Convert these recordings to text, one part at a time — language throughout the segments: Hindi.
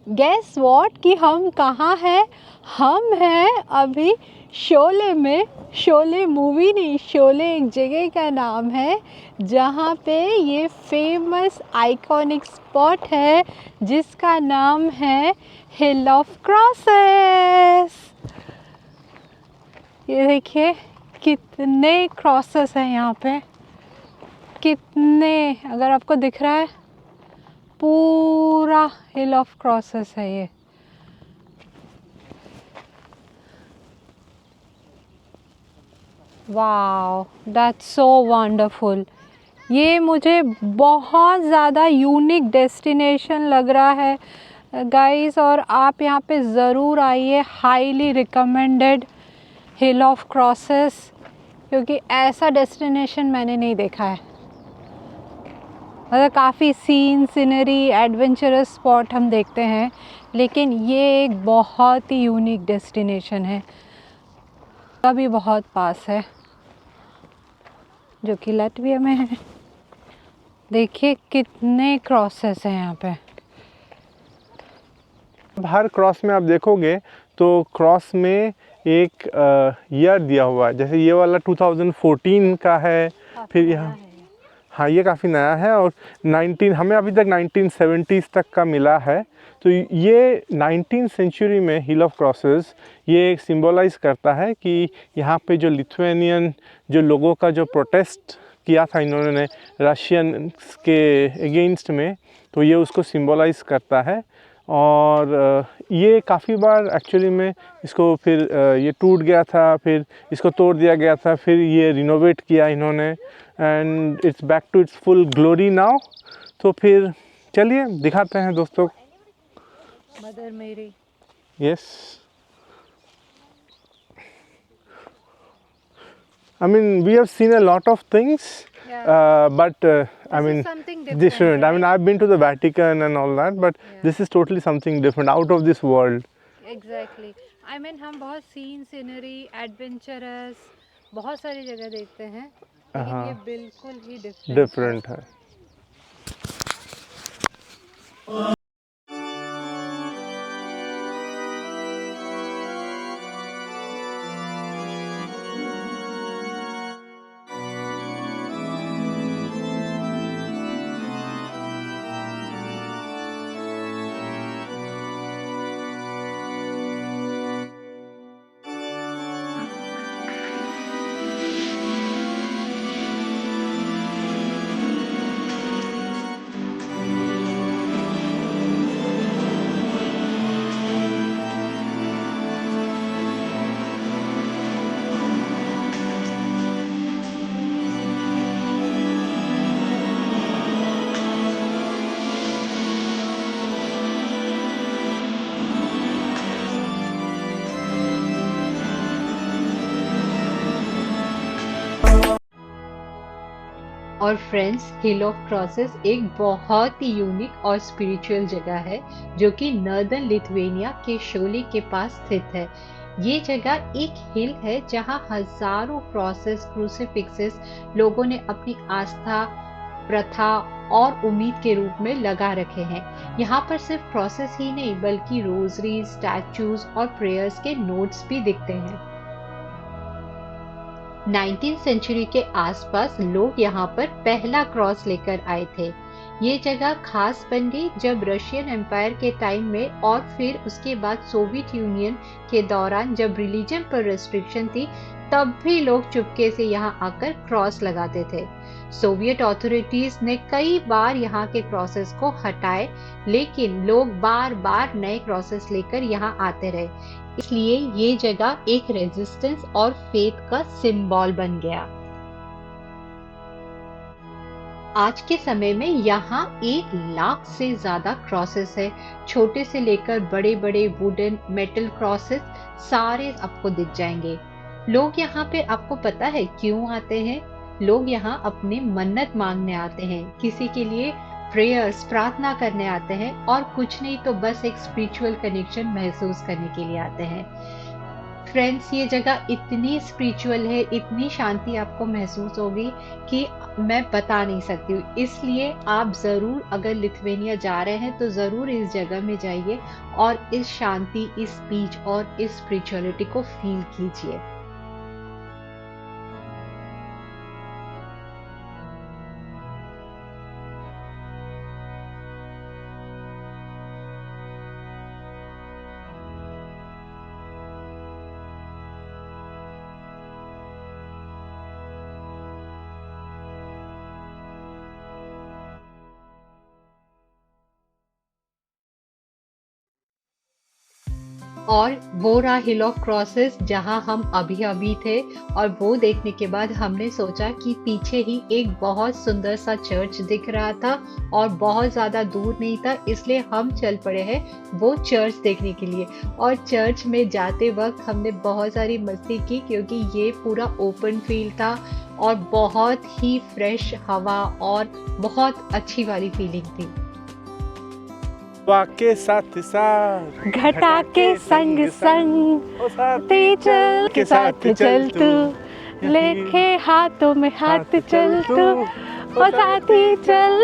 गेस व्हाट कि हम कहाँ हैं? हम हैं अभी शोले में। शोले मूवी नहीं, शोले एक जगह का नाम है जहाँ पे ये फेमस आइकॉनिक स्पॉट है जिसका नाम है हिल ऑफ क्रॉसेस। ये देखिए कितने क्रॉसेस हैं यहाँ पे, कितने, अगर आपको दिख रहा है पूरा हिल ऑफ क्रॉसेस है ये। Wow, that's so wonderful. ये मुझे बहुत ज़्यादा यूनिक डेस्टिनेशन लग रहा है गाइस, और आप यहाँ पे ज़रूर आइए। Highly recommended hill of crosses, क्योंकि ऐसा डेस्टिनेशन मैंने नहीं देखा है। मतलब काफ़ी सीनरी एडवेंचरस स्पॉट हम देखते हैं, लेकिन ये एक बहुत ही यूनिक डेस्टिनेशन है। का भी बहुत पास है जो कि लातविया में है। देखिए कितने क्रॉसेस हैं यहाँ पे। हर क्रॉस में आप देखोगे तो क्रॉस में एक ईयर दिया हुआ है। जैसे ये वाला 2014 का है, फिर यहाँ, हाँ ये काफ़ी नया है, और हमें अभी तक 1970s तक का मिला है। तो ये 19th सेंचुरी में हिल ऑफ क्रॉसेस ये एक सिंबलाइज़ करता है कि यहाँ पे जो लिथुआनियन जो लोगों का जो प्रोटेस्ट किया था इन्होंने रशियन के अगेंस्ट में, तो ये उसको सिंबलाइज़ करता है। और ये काफ़ी बार एक्चुअली में इसको फिर ये टूट गया था, फिर इसको तोड़ दिया गया था, फिर ये रिनोवेट किया इन्होंने, and it's back to its full glory now. तो फिर चलिए दिखाते हैं दोस्तों। Mother Mary. Yes, I mean we have seen a lot of things, but I mean this shouldn't. I mean I've been to the Vatican and all that, but this is totally something different, out of this world. Exactly. I mean हम बहुत सीनरी एडवेंचरस बहुत सारी जगह देखते हैं, लेकिन ये बिल्कुल ही डिफरेंट है। और फ्रेंड्स, हिल ऑफ क्रॉसेस एक बहुत ही यूनिक और स्पिरिचुअल जगह है जो कि नॉर्दर्न लिथुआनिया के शोले के पास स्थित है। ये जगह एक हिल है जहां हजारों क्रॉसेस, क्रूसिफिक्सेस लोगों ने अपनी आस्था, प्रथा और उम्मीद के रूप में लगा रखे हैं। यहाँ पर सिर्फ क्रॉसेस ही नहीं बल्कि रोजरी, स्टैचूज और प्रेयर्स के नोट्स भी दिखते हैं। 19th सेंचुरी के आसपास लोग यहाँ पर पहला क्रॉस लेकर आए थे। ये जगह खास बन गई जब रशियन एम्पायर के टाइम में और फिर उसके बाद सोवियत यूनियन के दौरान जब रिलीजन पर रेस्ट्रिक्शन थी, तब भी लोग चुपके से यहाँ आकर क्रॉस लगाते थे। सोवियत अथॉरिटीज ने कई बार यहाँ के क्रॉसेस को हटाए, लेकिन लोग बार बार नए क्रॉसेस लेकर यहाँ आते रहे, इसलिए ये जगह एक रेजिस्टेंस और फेथ का सिंबल बन गया। आज के समय में यहाँ 1 लाख से ज्यादा क्रॉसेस है। छोटे से लेकर बड़े बड़े वुडन, मेटल क्रॉसेस सारे आपको दिख जाएंगे। लोग यहाँ पे, आपको पता है क्यों आते हैं? लोग यहाँ अपनी मन्नत मांगने आते हैं, किसी के लिए प्रेयर्स, प्रार्थना करने आते हैं, और कुछ नहीं तो बस एक स्पिरिचुअल कनेक्शन महसूस करने के लिए आते हैं। फ्रेंड्स, ये जगह इतनी स्पिरिचुअल है, इतनी शांति आपको महसूस होगी कि मैं बता नहीं सकती हूँ। इसलिए आप ज़रूर अगर लिथुआनिया जा रहे हैं तो ज़रूर इस जगह में जाइए और इस शांति, इस पीस और इस स्पिरिचुअलिटी को फील कीजिए। और वो रहा हिल ऑफ क्रॉसेस जहाँ हम अभी-अभी थे, और वो देखने के बाद हमने सोचा कि पीछे ही एक बहुत सुंदर सा चर्च दिख रहा था और बहुत ज़्यादा दूर नहीं था, इसलिए हम चल पड़े हैं वो चर्च देखने के लिए। और चर्च में जाते वक्त हमने बहुत सारी मस्ती की क्योंकि ये पूरा ओपन फील्ड था और बहुत ही फ्रेश हवा और बहुत अच्छी वाली फीलिंग थी। हवा के साथ साथ, घटा के संग संग, ओ साथी चल के साथ चल तू, लेके हाथों में हाथ चल तू, ओ साथी चल।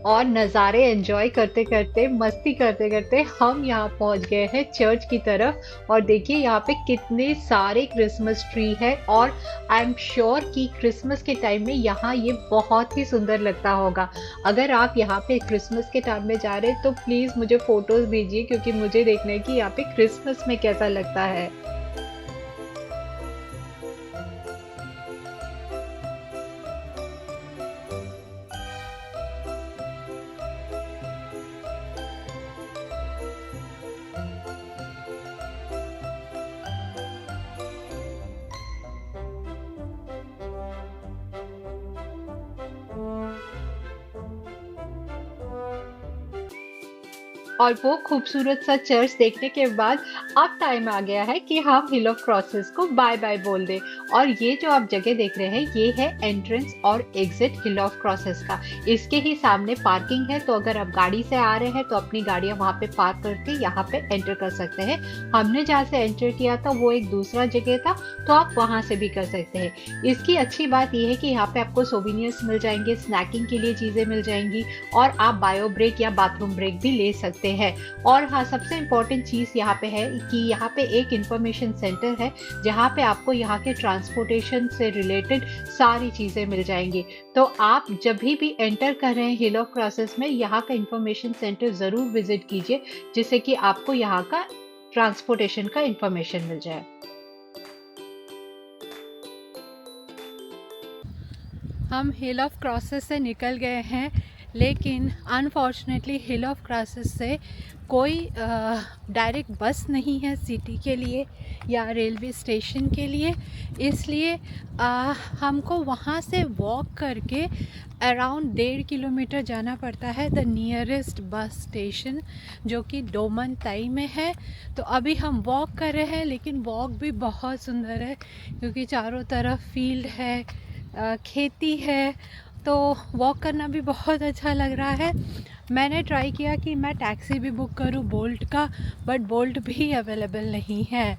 और नज़ारे एंजॉय करते करते, मस्ती करते करते हम यहाँ पहुँच गए हैं चर्च की तरफ। और देखिए यहाँ पे कितने सारे क्रिसमस ट्री है और आई एम श्योर कि क्रिसमस के टाइम में यहाँ ये बहुत ही सुंदर लगता होगा। अगर आप यहाँ पे क्रिसमस के टाइम में जा रहे हैं तो प्लीज़ मुझे फ़ोटोज़ भेजिए क्योंकि मुझे देखना है कि यहाँ पे क्रिसमस में कैसा लगता है। और वो खूबसूरत सा चर्च देखने के बाद अब टाइम आ गया है कि हम हिल ऑफ क्रॉसेस को बाय बाय बोल दें। और ये जो आप जगह देख रहे हैं ये है एंट्रेंस और एग्जिट हिल ऑफ क्रॉसेस का। इसके ही सामने पार्किंग है, तो अगर आप गाड़ी से आ रहे हैं तो अपनी गाड़ियां वहां पे पार्क करके यहाँ पे एंटर कर सकते हैं। हमने जहाँ से एंटर किया था वो एक दूसरा जगह था, तो आप वहां से भी कर सकते हैं। इसकी अच्छी बात यह है कि यहाँ पे आपको सोविनियर्स मिल जाएंगे, स्नैकिंग के लिए चीजें मिल जाएंगी और आप बायो ब्रेक या बाथरूम ब्रेक भी ले सकते हैं। और हाँ, सबसे इम्पोर्टेंट चीज यहाँ पे है कि यहाँ पे एक इंफॉर्मेशन सेंटर है जहाँ पे आपको यहाँ के ट्रांसपोर्टेशन से रिलेटेड सारी चीजें मिल जाएंगी। तो आप जब भी एंटर कर रहे हैं हिल ऑफ क्रॉसेस में, यहाँ का इंफॉर्मेशन सेंटर जरूर विजिट कीजिए जिससे कि आपको यहाँ का ट्रांसपोर्टेशन का इंफॉर्मेशन मिल जाए। हम हिल ऑफ क्रॉसेस से निकल गए हैं, लेकिन अनफॉर्चुनेटली हिल ऑफ क्रॉसेस से कोई डायरेक्ट बस नहीं है सिटी के लिए या रेलवे स्टेशन के लिए, इसलिए हमको वहाँ से वॉक करके अराउंड 1.5 किलोमीटर जाना पड़ता है द नियरेस्ट बस स्टेशन, जो कि डोमन ताई में है। तो अभी हम वॉक कर रहे हैं, लेकिन वॉक भी बहुत सुंदर है क्योंकि चारों तरफ फील्ड है, खेती है, तो वॉक करना भी बहुत अच्छा लग रहा है। मैंने ट्राई किया कि मैं टैक्सी भी बुक करूं बोल्ट का, बट बोल्ट भी अवेलेबल नहीं है।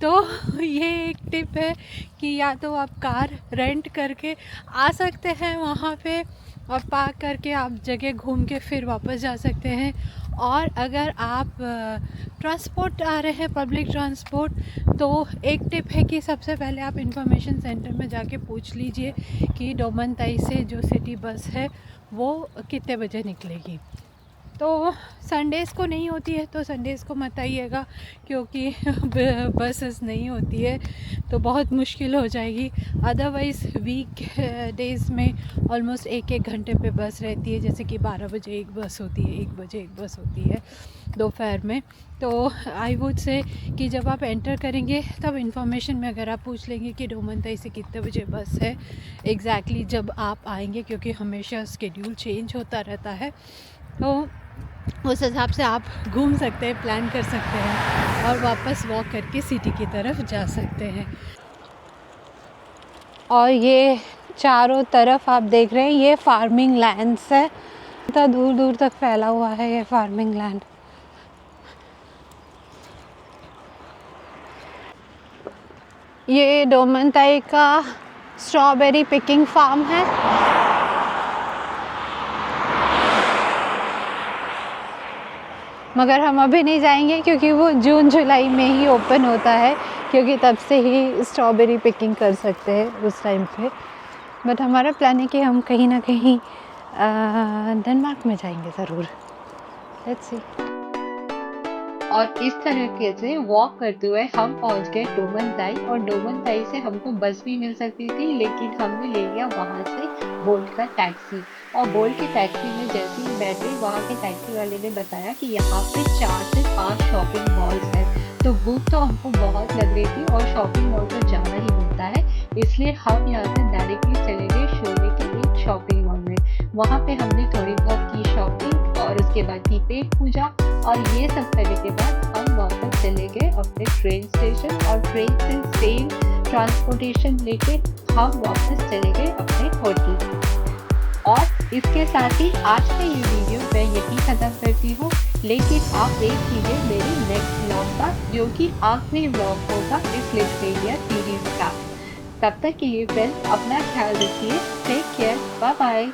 तो ये एक टिप है कि या तो आप कार रेंट करके आ सकते हैं वहाँ पे और पार्क करके आप जगह घूम के फिर वापस जा सकते हैं। और अगर आप ट्रांसपोर्ट आ रहे हैं, पब्लिक ट्रांसपोर्ट, तो एक टिप है कि सबसे पहले आप इंफॉर्मेशन सेंटर में जाके पूछ लीजिए कि डोमन ताई से जो सिटी बस है वो कितने बजे निकलेगी। तो संडेज़ को नहीं होती है तो संडेज़ को मत आइएगा क्योंकि बसेस नहीं होती है तो बहुत मुश्किल हो जाएगी। अदरवाइज़ वीक डेज़ में ऑलमोस्ट एक घंटे पे बस रहती है, जैसे कि 12 बजे एक बस होती है, 1 बजे एक बस होती है दोपहर में। तो आई वुड से कि जब आप एंटर करेंगे तब इन्फॉर्मेशन में अगर आप पूछ लेंगे कि डोमन ताई से कितने बजे बस है एग्जैक्टली जब आप आएंगे, क्योंकि हमेशा शेड्यूल चेंज होता रहता है, तो उस हिसाब से आप घूम सकते हैं, प्लान कर सकते हैं और वापस वॉक करके सिटी की तरफ जा सकते हैं। और ये चारों तरफ आप देख रहे हैं ये फार्मिंग लैंड्स है, इतना दूर दूर तक फैला हुआ है ये फार्मिंग लैंड। ये डोमनताई का स्ट्रॉबेरी पिकिंग फार्म है। मगर हम अभी नहीं जाएंगे क्योंकि वो जून जुलाई में ही ओपन होता है, क्योंकि तब से ही स्ट्रॉबेरी पिकिंग कर सकते हैं उस टाइम पे। बट हमारा प्लान है कि हम कहीं ना कहीं डेनमार्क में जाएंगे ज़रूर। Let's see. और इस तरीके से वॉक करते हुए हम पहुंच गए डोमनताई, और डोमनताई से हमको बस भी मिल सकती थी, लेकिन हमने ले लिया वहां से बोल्ट का टैक्सी। और बोल्ट की टैक्सी में जैसे ही बैठे, वहां के टैक्सी वाले ने बताया कि यहाँ पे 4 से 5 शॉपिंग मॉल्स हैं। तो भूख तो हमको बहुत लग रही थी और शॉपिंग मॉल तो जाना ही मिलता है, इसलिए हम यहाँ से डायरेक्टली चले गए शोले के लिए शॉपिंग मॉल में। वहाँ पे हमने थोड़ी बहुत की शॉपिंग और उसके बाद की पेट पूजा, और ये सब करने के बाद हम वापस चले गए अपने ट्रेन स्टेशन, और ट्रेन से सेम ट्रांसपोर्टेशन लेके हम वापस चले गए अपने होटल। और इसके साथ ही आज का ये वीडियो मैं यहीं ख़त्म करती हूँ, लेकिन आप देख लीजिए मेरी नेक्स्ट व्लॉग का, जो कि आखिरी व्लॉग होगा इस लिटरेरिया सीरीज का। तब तक के लिए फ्रेंड्स अपना ख्याल रखिए। Take care, bye bye.